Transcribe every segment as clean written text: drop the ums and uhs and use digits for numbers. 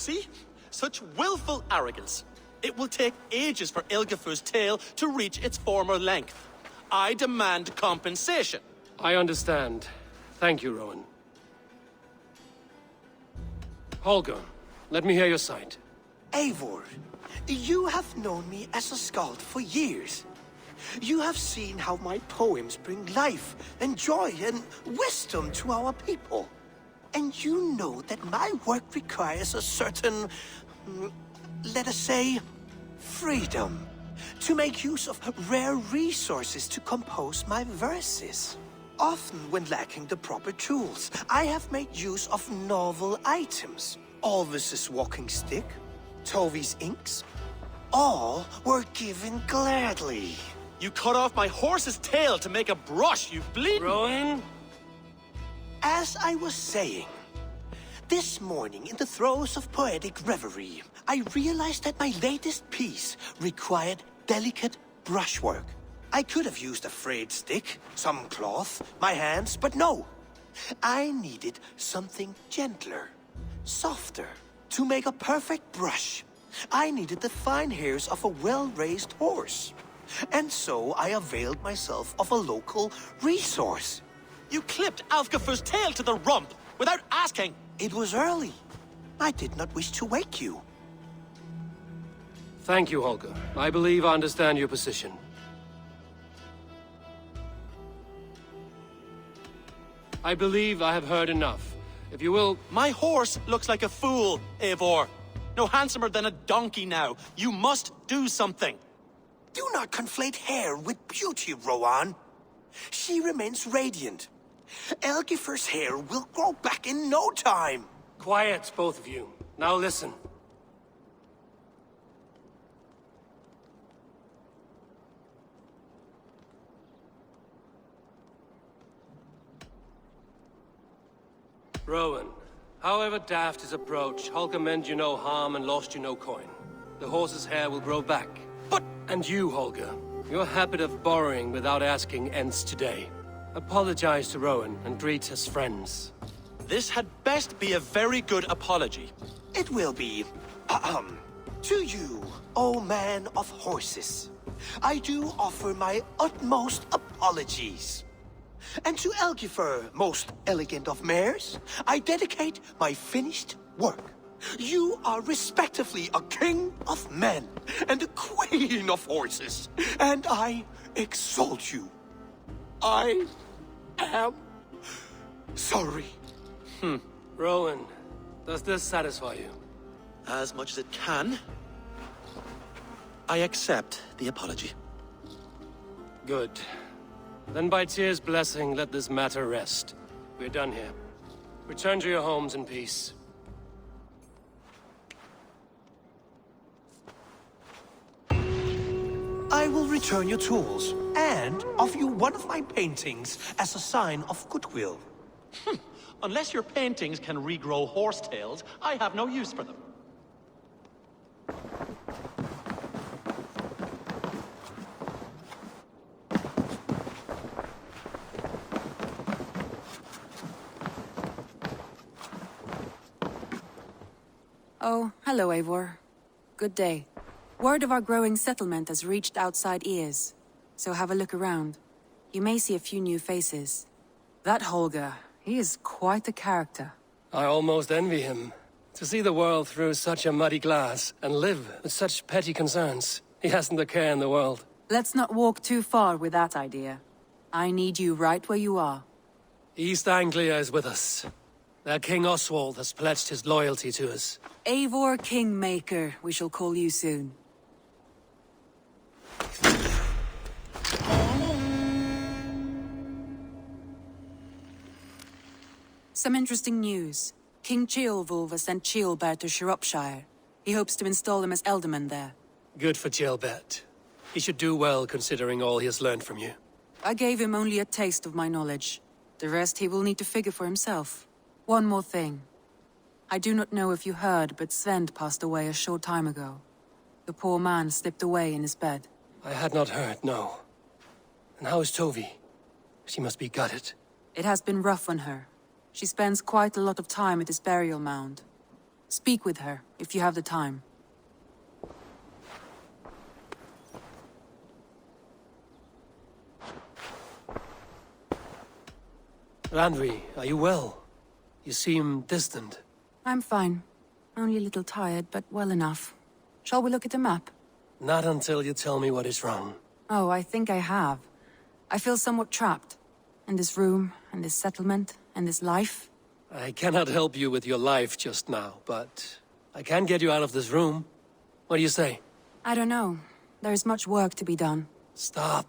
See? Such willful arrogance. It will take ages for Ilgafur's tail to reach its former length. I demand compensation. I understand. Thank you, Rowan. Holger, let me hear your side. Eivor, you have known me as a skald for years. You have seen how my poems bring life and joy and wisdom to our people. And you know that my work requires a certain, let us say, freedom. To make use of rare resources to compose my verses. Often when lacking the proper tools, I have made use of novel items. Alvis's walking stick, Tovi's inks, all were given gladly. You cut off my horse's tail to make a brush, you bleed. Rowan? As I was saying, this morning in the throes of poetic reverie, I realized that my latest piece required delicate brushwork. I could have used a frayed stick, some cloth, my hands, but no. I needed something gentler, softer. To make a perfect brush, I needed the fine hairs of a well-raised horse. And so I availed myself of a local resource. You clipped Alfgafur's tail to the rump without asking. It was early. I did not wish to wake you. Thank you, Holger. I believe I understand your position. I believe I have heard enough. If you will... My horse looks like a fool, Eivor. No handsomer than a donkey now. You must do something. Do not conflate hair with beauty, Rowan. She remains radiant. Elgifer's hair will grow back in no time. Quiet, both of you. Now listen. Rowan, however daft his approach, Holger meant you no harm and lost you no coin. The horse's hair will grow back. But... And you, Holger, your habit of borrowing without asking ends today. Apologize to Rowan and greet as friends. This had best be a very good apology. It will be. To you, O man of horses, I do offer my utmost apologies. And to Elgifer, most elegant of mares, I dedicate my finished work. You are respectively a king of men and a queen of horses, and I exalt you. I am sorry. Rowan, does this satisfy you? As much as it can. I accept the apology. Good. Then by Tyr's blessing, let this matter rest. We're done here. Return to your homes in peace. I will return your tools, and offer you one of my paintings as a sign of goodwill. Unless your paintings can regrow horsetails, I have no use for them. Oh, hello, Eivor. Good day. Word of our growing settlement has reached outside ears, so have a look around. You may see a few new faces. That Holger, he is quite a character. I almost envy him. To see the world through such a muddy glass, and live with such petty concerns. He hasn't a care in the world. Let's not walk too far with that idea. I need you right where you are. East Anglia is with us. Their King Oswald has pledged his loyalty to us. Eivor Kingmaker, we shall call you soon. Some interesting news. King Ceolwulf has sent Ceolbert to Shropshire. He hopes to install him as Elderman there. Good for Ceolbert. He should do well considering all he has learned from you. I gave him only a taste of my knowledge. The rest he will need to figure for himself. One more thing. I do not know if you heard, but Svend passed away a short time ago. The poor man slipped away in his bed. I had not heard, no. And how is Tovi? She must be gutted. It has been rough on her. She spends quite a lot of time at his burial mound. Speak with her, if you have the time. Randvi, are you well? You seem distant. I'm fine. Only a little tired, but well enough. Shall we look at the map? Not until you tell me what is wrong. Oh, I think I have. I feel somewhat trapped. In this room, and this settlement, and this life. I cannot help you with your life just now, but I can get you out of this room. What do you say? I don't know. There is much work to be done. Stop.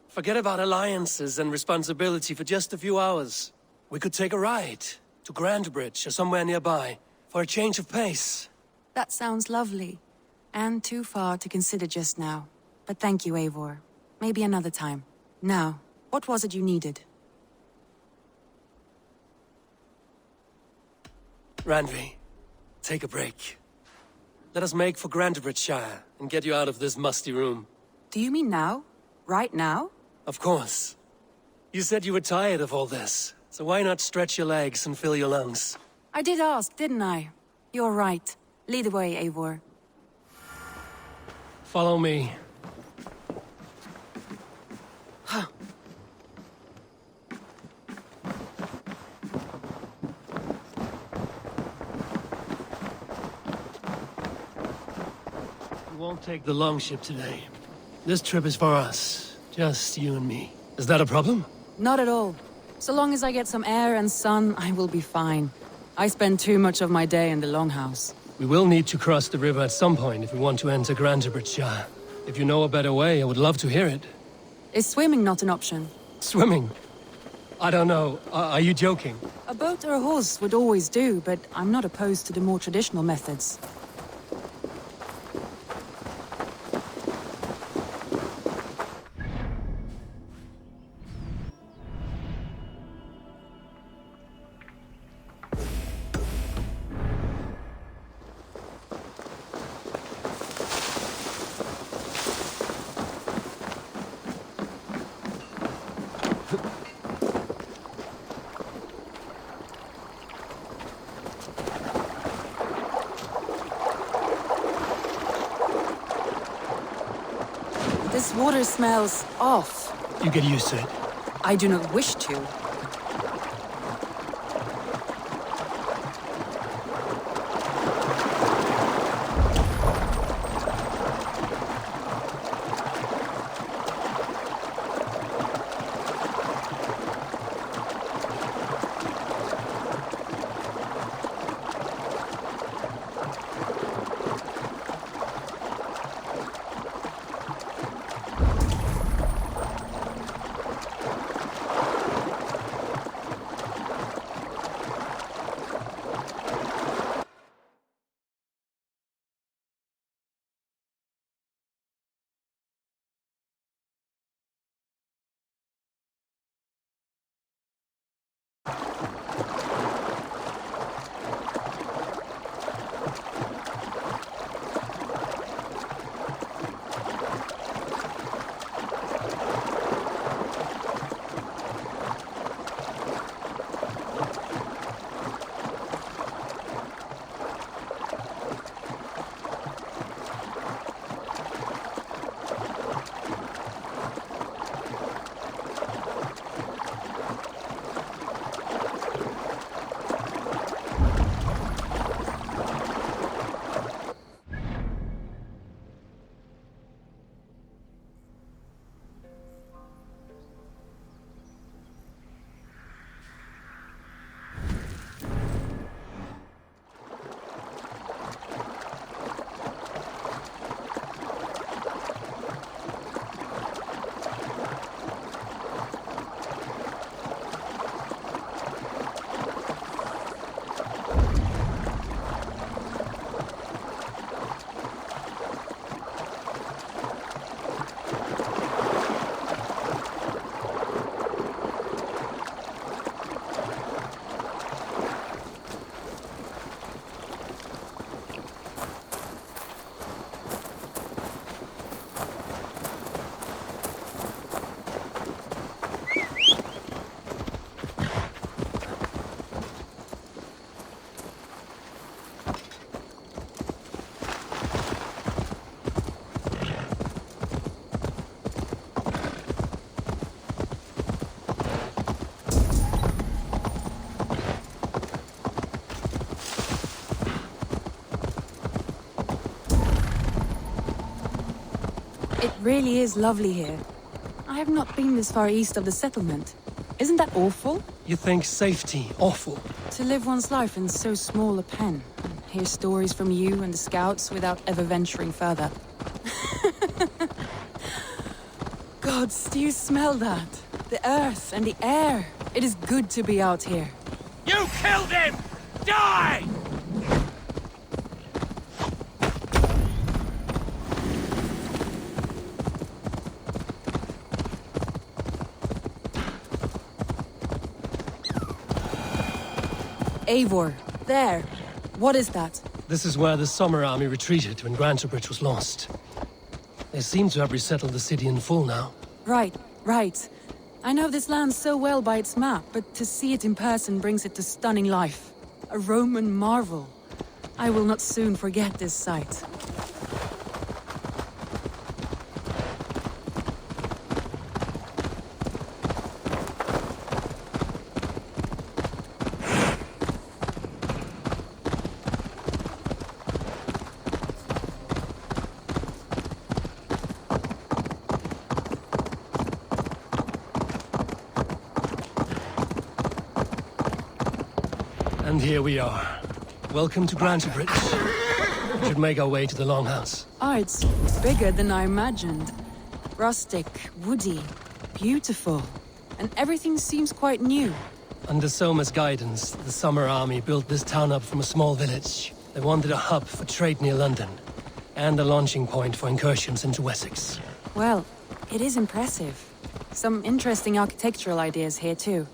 Forget about alliances and responsibility for just a few hours. We could take a ride to Grandbridge or somewhere nearby for a change of pace. That sounds lovely. And too far to consider just now. But thank you, Eivor. Maybe another time. Now, what was it you needed? Randvi, take a break. Let us make for Grandbridgeshire and get you out of this musty room. Do you mean now? Right now? Of course. You said you were tired of all this, so why not stretch your legs and fill your lungs? I did ask, didn't I? You're right. Lead the way, Eivor. Follow me. We won't take the longship today. This trip is for us. Just you and me. Is that a problem? Not at all. So long as I get some air and sun, I will be fine. I spend too much of my day in the Longhouse. We will need to cross the river at some point if we want to enter Grandbridgeshire. If you know a better way, I would love to hear it. Is swimming not an option? Swimming? I don't know. Are you joking? A boat or a horse would always do, but I'm not opposed to the more traditional methods. This water smells off. You get used to it. I do not wish to. It really is lovely here. I have not been this far east of the settlement. Isn't that awful? You think safety awful? To live one's life in so small a pen, and hear stories from you and the scouts without ever venturing further. Gods, do you smell that? The earth and the air. It is good to be out here. You killed him! Die! Eivor, there. What is that? This is where the Summer Army retreated when Grantebridge was lost. They seem to have resettled the city in full now. Right. I know this land so well by its map, but to see it in person brings it to stunning life. A Roman marvel. I will not soon forget this sight. And here we are. Welcome to Grantebridge. We should make our way to the Longhouse. Ah, it's bigger than I imagined. Rustic, woody, beautiful. And everything seems quite new. Under Soma's guidance, the Summer Army built this town up from a small village. They wanted a hub for trade near London, and a launching point for incursions into Wessex. Well, it is impressive. Some interesting architectural ideas here too.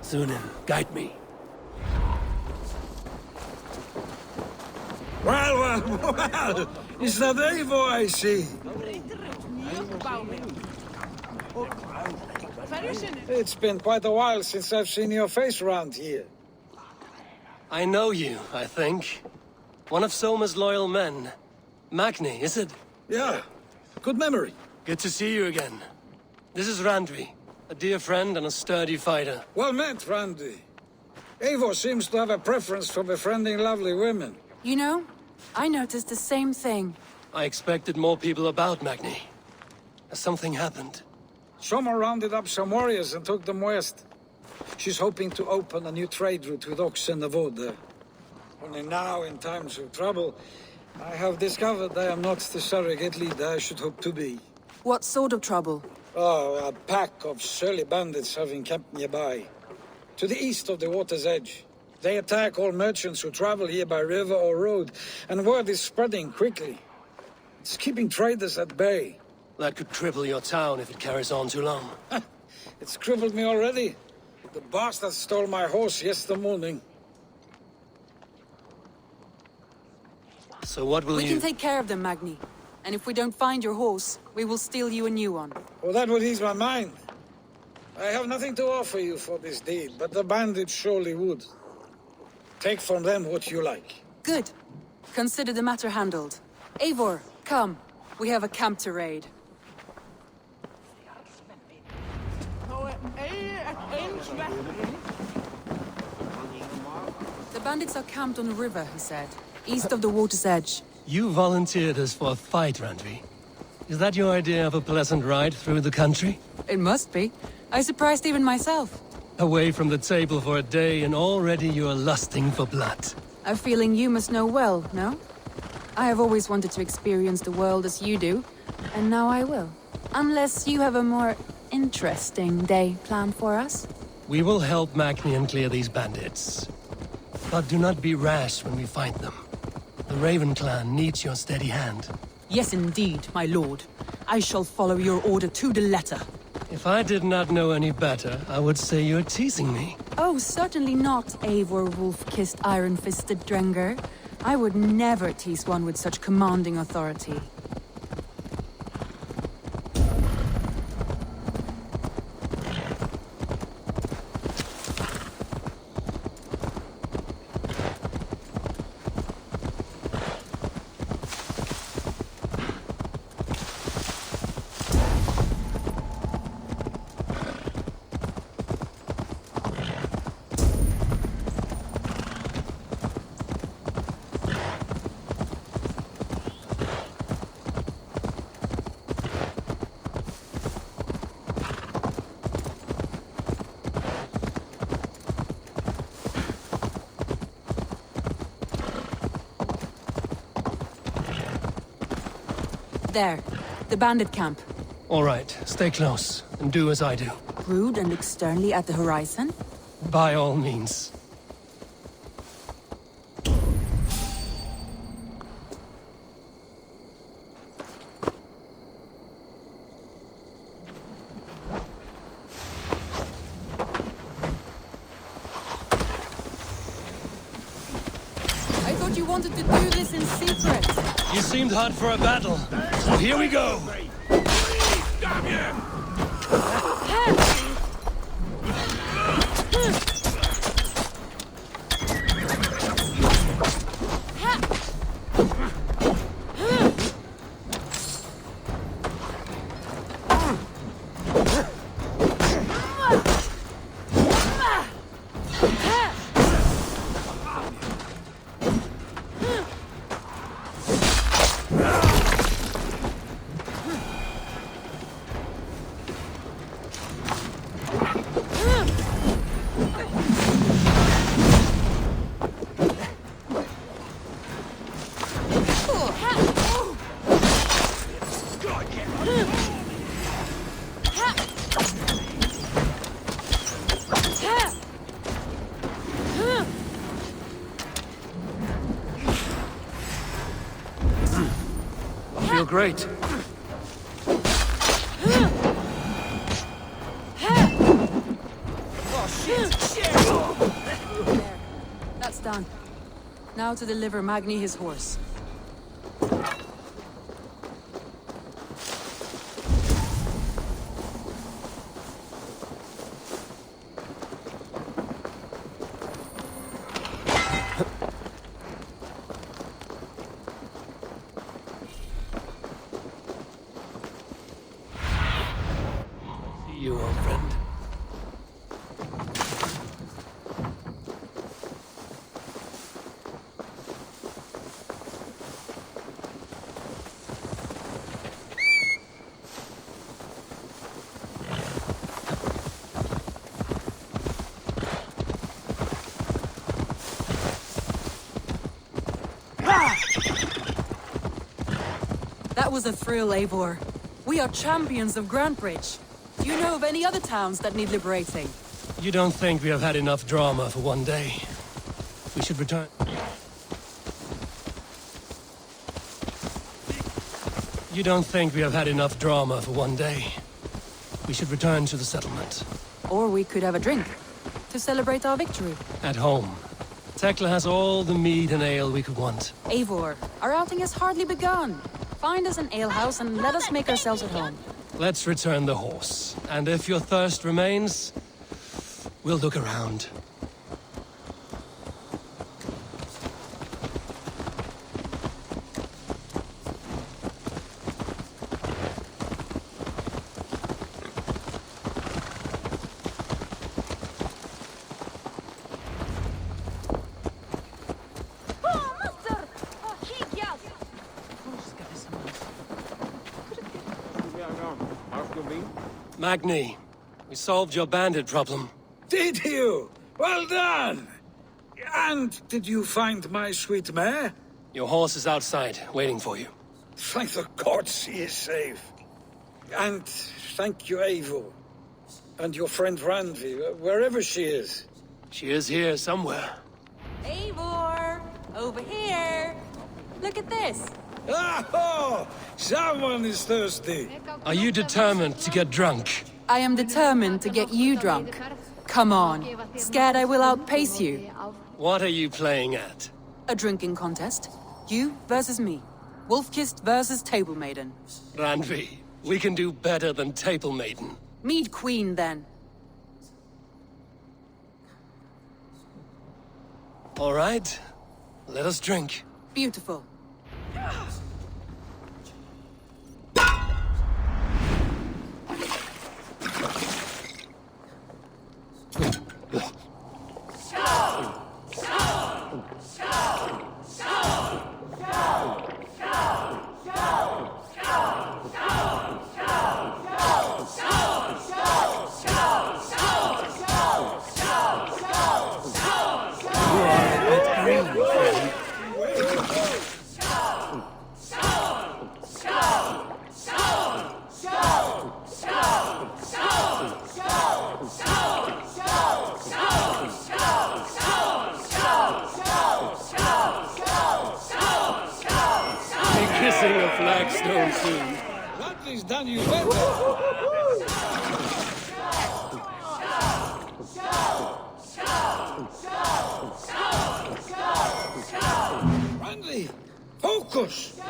Sunan, guide me. Well, is that Eivor I see? It's been quite a while since I've seen your face around here. I know you, I think. One of Soma's loyal men. Magni, is it? Yeah, good memory. Good to see you again. This is Randvi, a dear friend and a sturdy fighter. Well met, Randy. Eivor seems to have a preference for befriending lovely women. You know, I noticed the same thing. I expected more people about Magni. Has something happened? Soma rounded up some warriors and took them west. She's hoping to open a new trade route with Ox and the Wood there. Only now, in times of trouble, I have discovered I am not the surrogate leader I should hope to be. What sort of trouble? Oh, a pack of surly bandits have encamped nearby. To the east of the water's edge. They attack all merchants who travel here by river or road, and word is spreading quickly. It's keeping traders at bay. That could cripple your town if it carries on too long. It's crippled me already. The bastard stole my horse yesterday morning. So what will We you... can take care of them, Magni. And if we don't find your horse, we will steal you a new one. Oh, that would ease my mind. I have nothing to offer you for this deed, but the bandits surely would. Take from them what you like. Good. Consider the matter handled. Eivor, come. We have a camp to raid. The bandits are camped on a river, he said. East of the water's edge. You volunteered us for a fight, Randvi. Is that your idea of a pleasant ride through the country? It must be. I surprised even myself. Away from the table for a day and already you are lusting for blood. A feeling you must know well, no? I have always wanted to experience the world as you do, and now I will. Unless you have a more interesting day planned for us? We will help Magni clear these bandits. But do not be rash when we fight them. The Raven clan needs your steady hand. Yes, indeed, my lord. I shall follow your order to the letter. If I did not know any better, I would say you're teasing me. Oh, certainly not, Eivor wolf-kissed iron-fisted Drenger. I would never tease one with such commanding authority. There. The bandit camp. All right, stay close, and do as I do. Rude and look sternly at the horizon? By all means. I thought you wanted to do this in secret. You seemed hot for a battle, so here we go. Damn you! I feel great. That's done. Now to deliver Magni his horse. See you, old friend. That was a thrill, Eivor. We are champions of Grantebridge. Do you know of any other towns that need liberating? You don't think we have had enough drama for one day? We should return. You don't think we have had enough drama for one day? We should return to the settlement. Or we could have a drink to celebrate our victory. At home. Tekla has all the mead and ale we could want. Eivor, our outing has hardly begun. Find us an alehouse and let us make ourselves at home. Let's return the horse. And if your thirst remains, we'll look around. Magni, we solved your bandit problem. Did you? Well done! And did you find my sweet mare? Your horse is outside, waiting for you. Thank the gods he is safe. And thank you, Eivor. And your friend Randvi, wherever she is. She is here somewhere. Eivor! Over here! Look at this! Oh! Someone is thirsty! Are you determined to get drunk? I am determined to get you drunk. Come on. Scared I will outpace you. What are you playing at? A drinking contest. You versus me. Wolf-kissed versus Table Maiden. Randvi, we can do better than Table Maiden. Mead Queen, then. All right, let us drink. Beautiful. black stone soon. Randvi's done you better. Randvi, focus!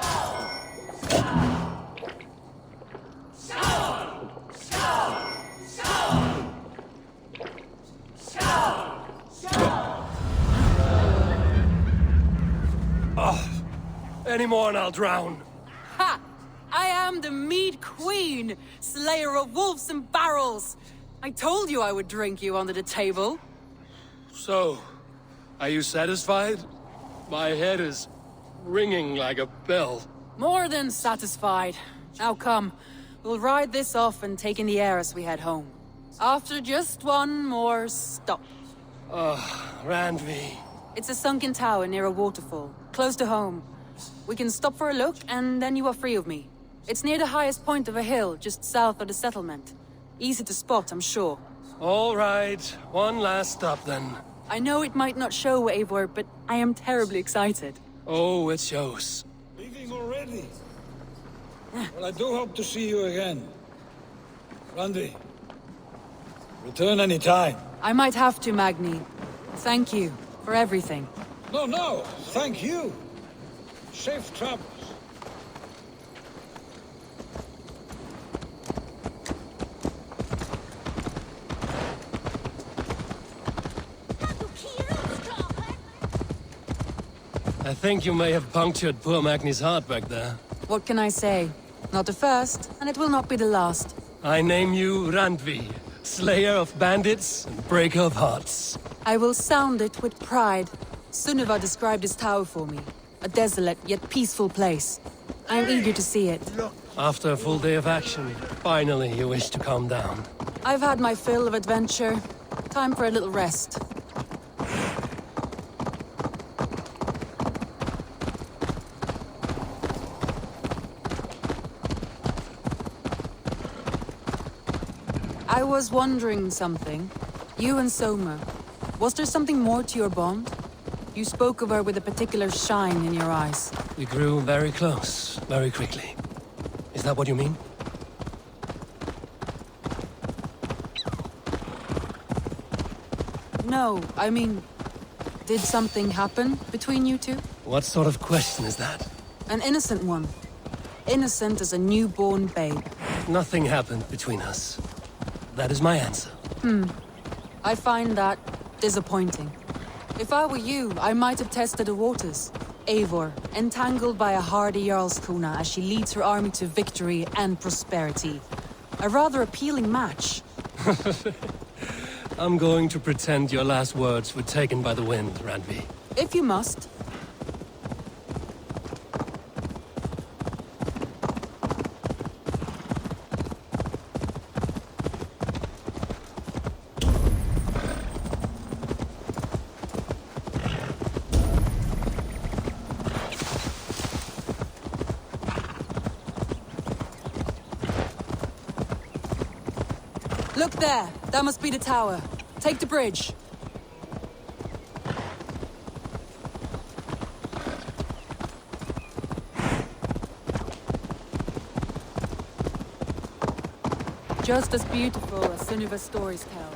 Any more and I'll drown. Ha! I am the Mead Queen, slayer of wolves and barrels. I told you I would drink you under the table. So, are you satisfied? My head is ringing like a bell. More than satisfied. Now come, we'll ride this off and take in the air as we head home. After just one more stop. Randvi. It's a sunken tower near a waterfall, close to home. We can stop for a look, and then you are free of me. It's near the highest point of a hill, just south of the settlement. Easy to spot, I'm sure. All right, one last stop then. I know it might not show, Eivor, but I am terribly excited. Oh, it shows. Leaving already? Well, I do hope to see you again. Randvi, return any time. I might have to, Magni. Thank you for everything. No, thank you. Safe travels. I think you may have punctured poor Magni's heart back there. What can I say? Not the first, and it will not be the last. I name you Randvi, slayer of bandits and breaker of hearts. I will sound it with pride. Sunniva described this tower for me. A desolate yet peaceful place. I am eager to see it. After a full day of action, finally you wish to calm down. I've had my fill of adventure. Time for a little rest. I was wondering something. You and Soma. Was there something more to your bond? You spoke of her with a particular shine in your eyes. We grew very close, very quickly. Is that what you mean? No, I mean... Did something happen between you two? What sort of question is that? An innocent one. Innocent as a newborn babe. Nothing happened between us. That is my answer. I find that disappointing. If I were you, I might have tested the waters. Eivor, entangled by a hardy Jarlskona as she leads her army to victory and prosperity. A rather appealing match. I'm going to pretend your last words were taken by the wind, Randvi. If you must. Look there! That must be the tower. Take the bridge. Just as beautiful as Sunniva's stories tell.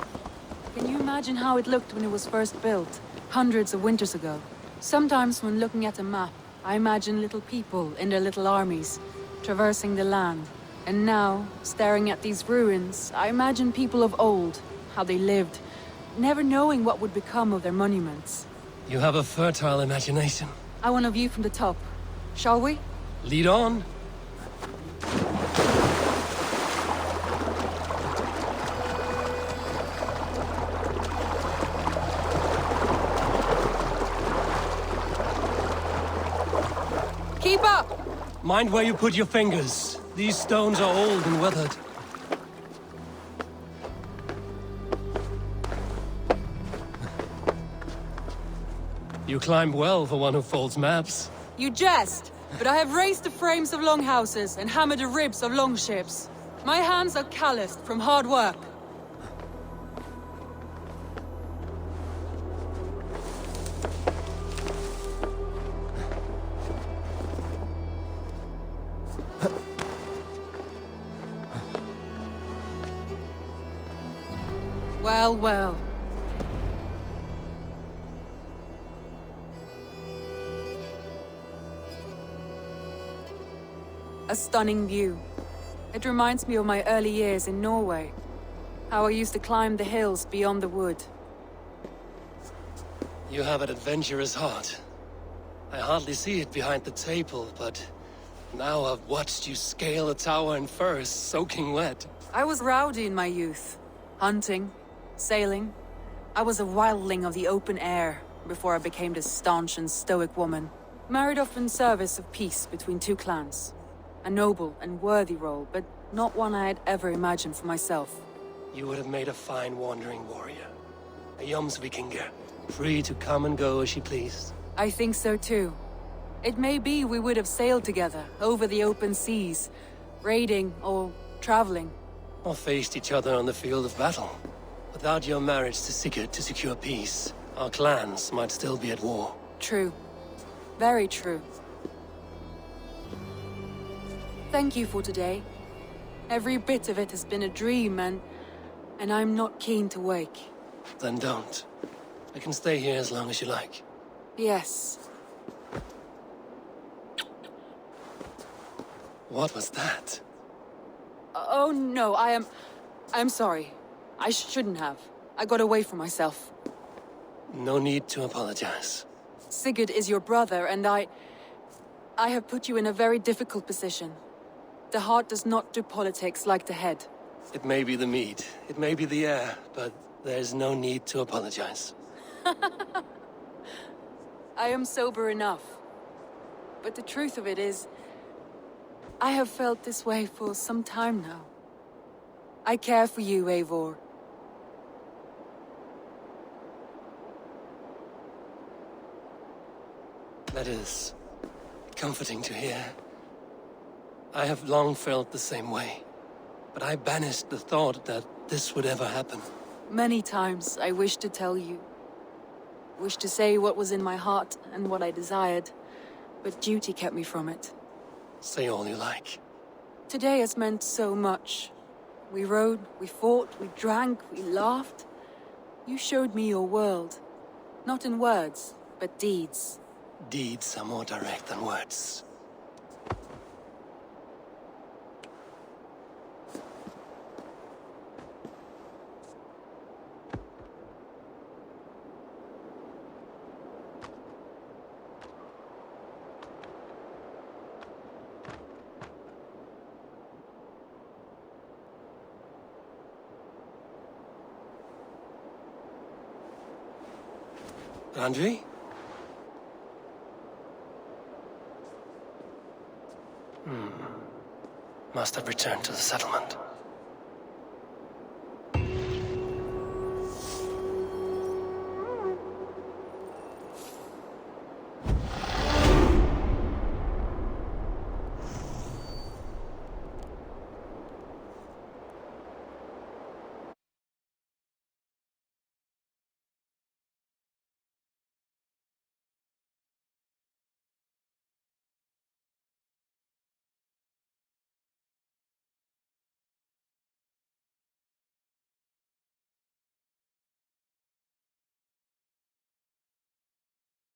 Can you imagine how it looked when it was first built, hundreds of winters ago? Sometimes when looking at a map, I imagine little people in their little armies, traversing the land. And now, staring at these ruins, I imagine people of old, how they lived, never knowing what would become of their monuments. You have a fertile imagination. I want a view from the top. Shall we? Lead on. Keep up! Mind where you put your fingers. These stones are old and weathered. You climb well for one who folds maps. You jest, but I have raised the frames of longhouses and hammered the ribs of longships. My hands are calloused from hard work. Well, well. A stunning view. It reminds me of my early years in Norway. How I used to climb the hills beyond the wood. You have an adventurous heart. I hardly see it behind the table, but now I've watched you scale a tower in furs, soaking wet. I was rowdy in my youth. Hunting, sailing. I was a wildling of the open air before I became this staunch and stoic woman. Married off in service of peace between two clans. A noble and worthy role, but not one I had ever imagined for myself. You would have made a fine wandering warrior. A Jomsvikinger, free to come and go as she pleased. I think so too. It may be we would have sailed together over the open seas, raiding or traveling. Or faced each other on the field of battle. Without your marriage to Sigurd to secure peace, our clans might still be at war. True. Very true. Thank you for today. Every bit of it has been a dream, and I'm not keen to wake. Then don't. I can stay here as long as you like. Yes. What was that? Oh no, I'm sorry. I shouldn't have. I got away from myself. No need to apologize. Sigurd is your brother, and I have put you in a very difficult position. The heart does not do politics like the head. It may be the meat, it may be the air, but there's no need to apologize. I am sober enough. But the truth of it is, I have felt this way for some time now. I care for you, Eivor. That is comforting to hear. I have long felt the same way, but I banished the thought that this would ever happen. Many times I wished to tell you. Wished to say what was in my heart and what I desired, but duty kept me from it. Say all you like. Today has meant so much. We rode, we fought, we drank, we laughed. You showed me your world. Not in words, but deeds. Deeds are more direct than words. Andri? Must have returned to the settlement.